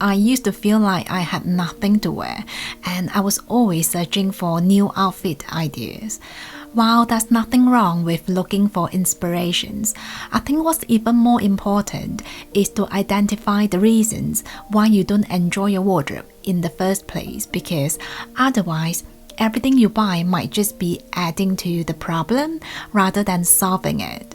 I used to feel like I had nothing to wear, and I was always searching for new outfit ideas. While there's nothing wrong with looking for inspirations, I think what's even more important is to identify the reasons why you don't enjoy your wardrobe in the first place, because otherwise, everything you buy might just be adding to the problem rather than solving it.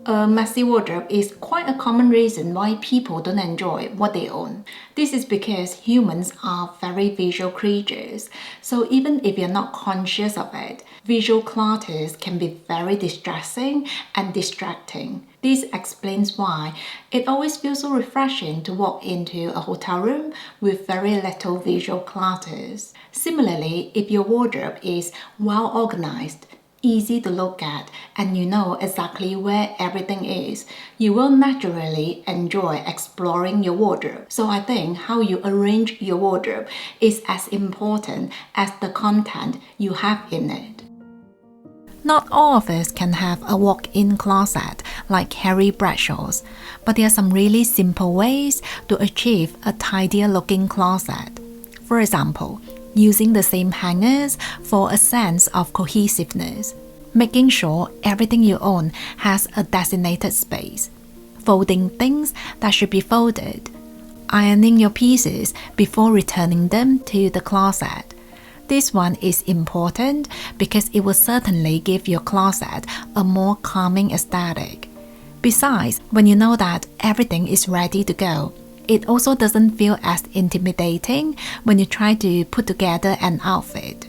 A messy wardrobe is quite a common reason why people don't enjoy what they own. This is because humans are very visual creatures, so even if you're not conscious of it, visual clutter can be very distressing and distracting. This explains why it always feels so refreshing to walk into a hotel room with very little visual clutter. Similarly, if your wardrobe is well organized, easy to look at, and you know exactly where everything is, you will naturally enjoy exploring your wardrobe. So I think how you arrange your wardrobe is as important as the content you have in it. Not all of us can have a walk-in closet like Harry Bradshaw's, but there are some really simple ways to achieve a tidier looking closet. For example, using the same hangers for a sense of cohesiveness, making sure everything you own has a designated space, folding things that should be folded, ironing your pieces before returning them to the closet. This one is important because it will certainly give your closet a more calming aesthetic. Besides, when you know that everything is ready to go, it also doesn't feel as intimidating when you try to put together an outfit.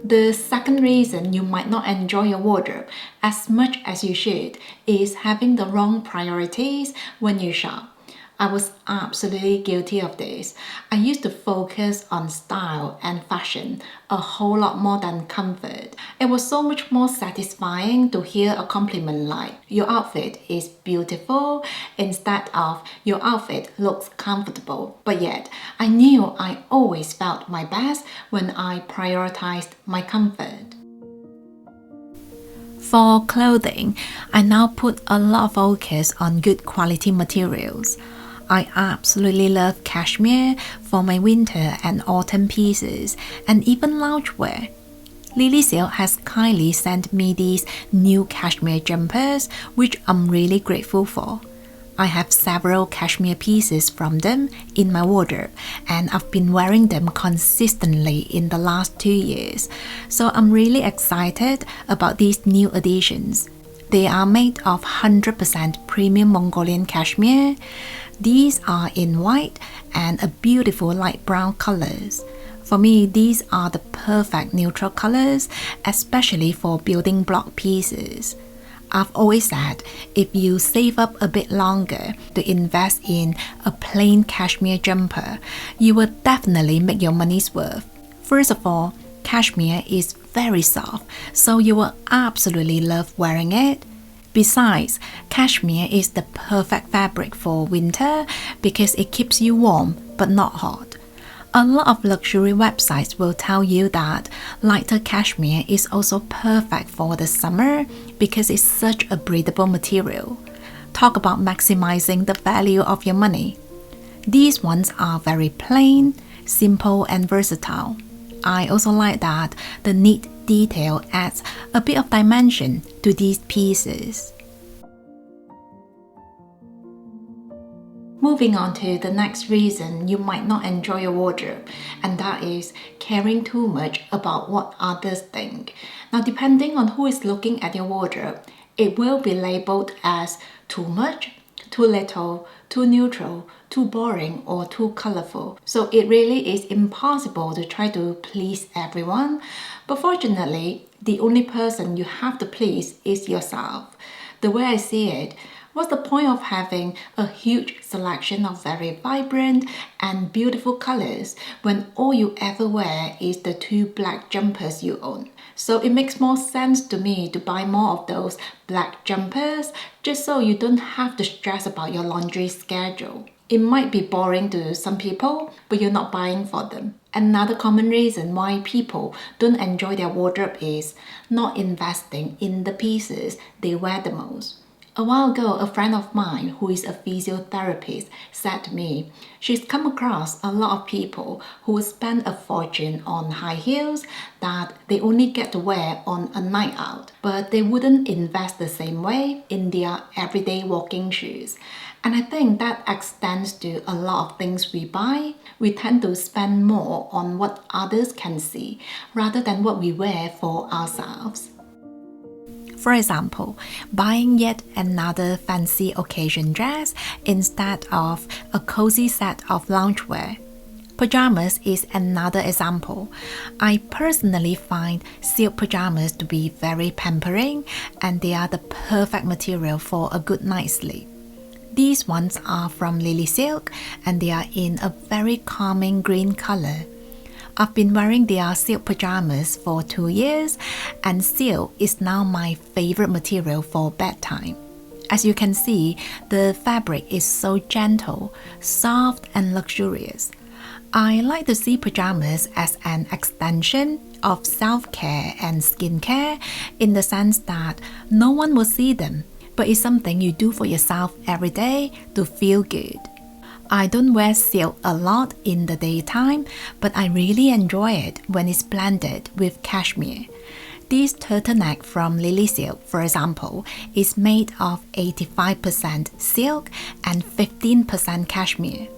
The second reason you might not enjoy your wardrobe as much as you should is having the wrong priorities when you shop. I was absolutely guilty of this. I used to focus on style and fashion a whole lot more than comfort. It was so much more satisfying to hear a compliment like, "Your outfit is beautiful," instead of "Your outfit looks comfortable." But yet, I knew I always felt my best when I prioritized my comfort. For clothing, I now put a lot of focus on good quality materials. I absolutely love cashmere for my winter and autumn pieces, and even loungewear. LILYSILK has kindly sent me these new cashmere jumpers, which I'm really grateful for. I have several cashmere pieces from them in my wardrobe, and I've been wearing them consistently in the last 2 years, so I'm really excited about these new additions. They are made of 100% premium Mongolian cashmere. These are in white and a beautiful light brown colors. For me, these are the perfect neutral colors, especially for building block pieces. I've always said, if you save up a bit longer to invest in a plain cashmere jumper, you will definitely make your money's worth. First of all, cashmere is very soft, so you will absolutely love wearing it. Besides, cashmere is the perfect fabric for winter because it keeps you warm but not hot. A lot of luxury websites will tell you that lighter cashmere is also perfect for the summer because it's such a breathable material. Talk about maximizing the value of your money. These ones are very plain, simple, and versatile. I also like that the neat detail adds a bit of dimension to these pieces. Moving on to the next reason you might not enjoy your wardrobe, and that is caring too much about what others think. Now, depending on who is looking at your wardrobe, it will be labeled as too much, too little, too neutral, too boring, or too colorful. So it really is impossible to try to please everyone. But fortunately, the only person you have to please is yourself. The way I see it, what's the point of having a huge selection of very vibrant and beautiful colors when all you ever wear is the 2 black jumpers you own? So it makes more sense to me to buy more of those black jumpers just so you don't have to stress about your laundry schedule. It might be boring to some people, but you're not buying for them. Another common reason why people don't enjoy their wardrobe is not investing in the pieces they wear the most. A while ago, a friend of mine who is a physiotherapist said to me she's come across a lot of people who spend a fortune on high heels that they only get to wear on a night out, but they wouldn't invest the same way in their everyday walking shoes. And I think that extends to a lot of things we buy. We tend to spend more on what others can see rather than what we wear for ourselves. For example, buying yet another fancy occasion dress instead of a cozy set of loungewear. Pajamas is another example. I personally find silk pajamas to be very pampering, and they are the perfect material for a good night's sleep. These ones are from LILYSILK and they are in a very calming green color. I've been wearing their silk pajamas for 2 years, and silk is now my favorite material for bedtime. As you can see, the fabric is so gentle, soft and luxurious. I like to see pajamas as an extension of self-care and skincare in the sense that no one will see them, but it's something you do for yourself every day to feel good. I don't wear silk a lot in the daytime, but I really enjoy it when it's blended with cashmere. This turtleneck from LILYSILK, for example, is made of 85% silk and 15% cashmere.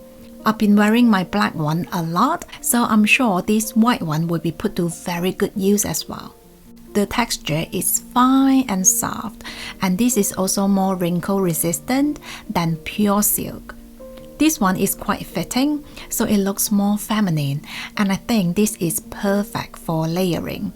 I've been wearing my black one a lot, so I'm sure this white one will be put to very good use as well. The texture is fine and soft, and this is also more wrinkle resistant than pure silk. This one is quite fitting, so it looks more feminine, and I think this is perfect for layering.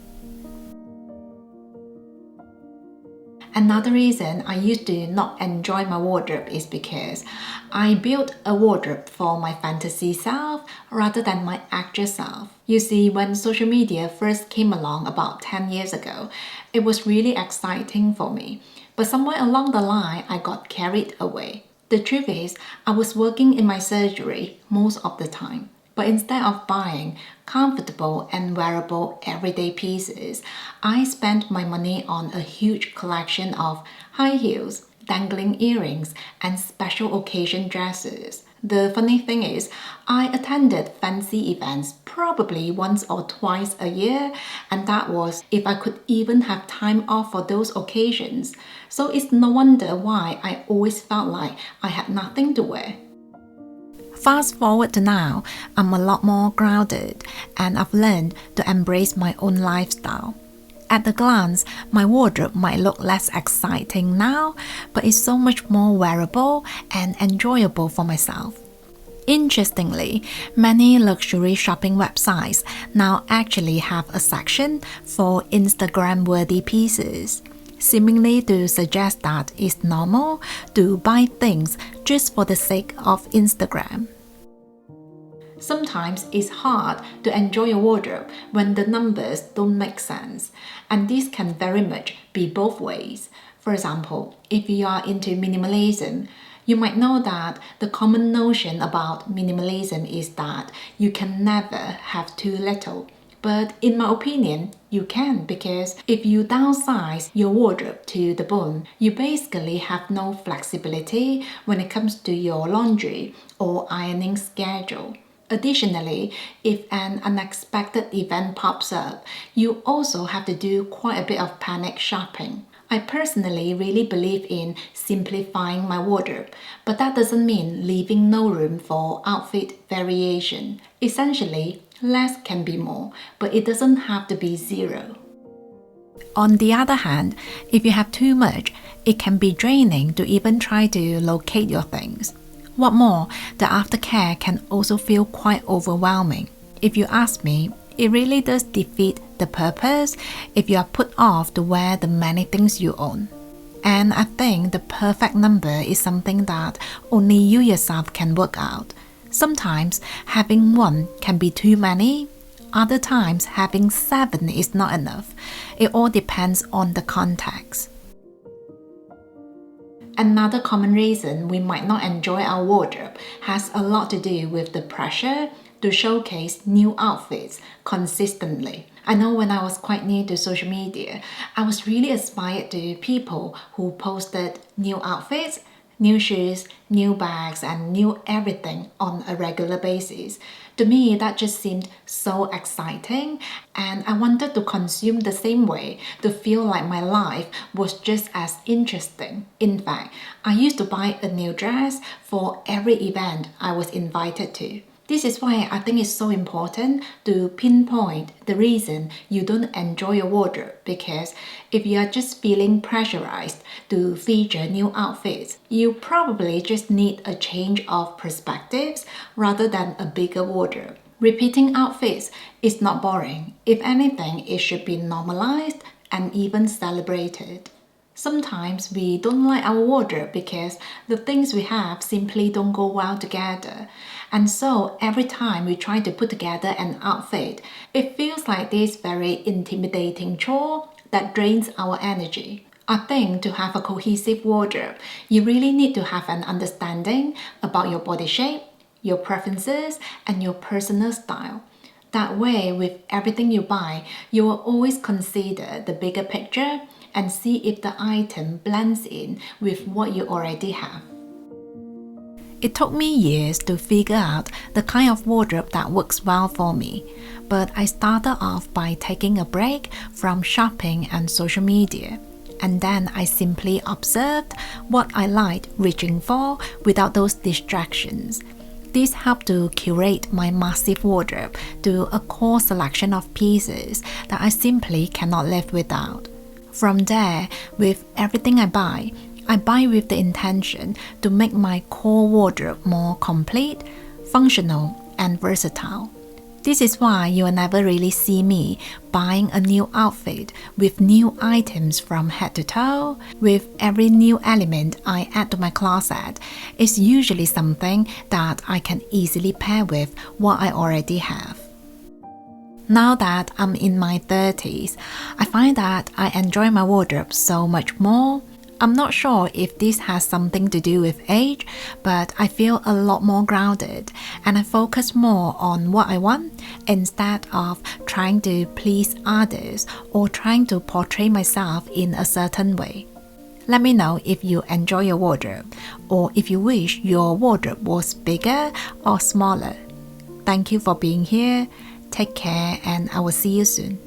Another reason I used to not enjoy my wardrobe is because I built a wardrobe for my fantasy self rather than my actual self. You see, when social media first came along about 10 years ago, it was really exciting for me. But somewhere along the line, I got carried away. The truth is, I was working in my surgery most of the time. But instead of buying comfortable and wearable everyday pieces, I spent my money on a huge collection of high heels, dangling earrings, and special occasion dresses. The funny thing is, I attended fancy events probably once or twice a year, and that was if I could even have time off for those occasions. So it's no wonder why I always felt like I had nothing to wear. Fast forward to now, I'm a lot more grounded, and I've learned to embrace my own lifestyle. At a glance, my wardrobe might look less exciting now, but it's so much more wearable and enjoyable for myself. Interestingly, many luxury shopping websites now actually have a section for Instagram-worthy pieces, seemingly to suggest that it's normal to buy things just for the sake of Instagram. Sometimes it's hard to enjoy a wardrobe when the numbers don't make sense, and this can very much be both ways. For example, if you are into minimalism, you might know that the common notion about minimalism is that you can never have too little. But in my opinion, you can, because if you downsize your wardrobe to the bone, you basically have no flexibility when it comes to your laundry or ironing schedule. Additionally, if an unexpected event pops up, you also have to do quite a bit of panic shopping. I personally really believe in simplifying my wardrobe, but that doesn't mean leaving no room for outfit variation. Essentially, less can be more, but it doesn't have to be zero. On the other hand, if you have too much, it can be draining to even try to locate your things. What more, the aftercare can also feel quite overwhelming. If you ask me, it really does defeat the purpose if you are put off to wear the many things you own. And I think the perfect number is something that only you yourself can work out. Sometimes having one can be too many. Other times having 7 is not enough. It all depends on the context. Another common reason we might not enjoy our wardrobe has a lot to do with the pressure to showcase new outfits consistently. I know when I was quite new to social media, I was really inspired to people who posted new outfits, new shoes, new bags, and new everything on a regular basis. To me, that just seemed so exciting, and I wanted to consume the same way, to feel like my life was just as interesting. In fact, I used to buy a new dress for every event I was invited to. This is why I think it's so important to pinpoint the reason you don't enjoy your wardrobe, because if you are just feeling pressurized to feature new outfits, you probably just need a change of perspectives rather than a bigger wardrobe. Repeating outfits is not boring. If anything, it should be normalized and even celebrated. Sometimes we don't like our wardrobe because the things we have simply don't go well together. And so every time we try to put together an outfit, it feels like this very intimidating chore that drains our energy. I think to have a cohesive wardrobe, you really need to have an understanding about your body shape, your preferences, and your personal style. That way, with everything you buy, you will always consider the bigger picture and see if the item blends in with what you already have. It took me years to figure out the kind of wardrobe that works well for me, but I started off by taking a break from shopping and social media. And then I simply observed what I liked reaching for without those distractions. This helped to curate my massive wardrobe to a core selection of pieces that I simply cannot live without. From there, with everything I buy with the intention to make my core wardrobe more complete, functional, and versatile. This is why you will never really see me buying a new outfit with new items from head to toe. With every new element I add to my closet, it's usually something that I can easily pair with what I already have. Now that I'm in my 30s, I find that I enjoy my wardrobe so much more. I'm not sure if this has something to do with age, but I feel a lot more grounded and I focus more on what I want instead of trying to please others or trying to portray myself in a certain way. Let me know if you enjoy your wardrobe or if you wish your wardrobe was bigger or smaller. Thank you for being here. Take care and I will see you soon.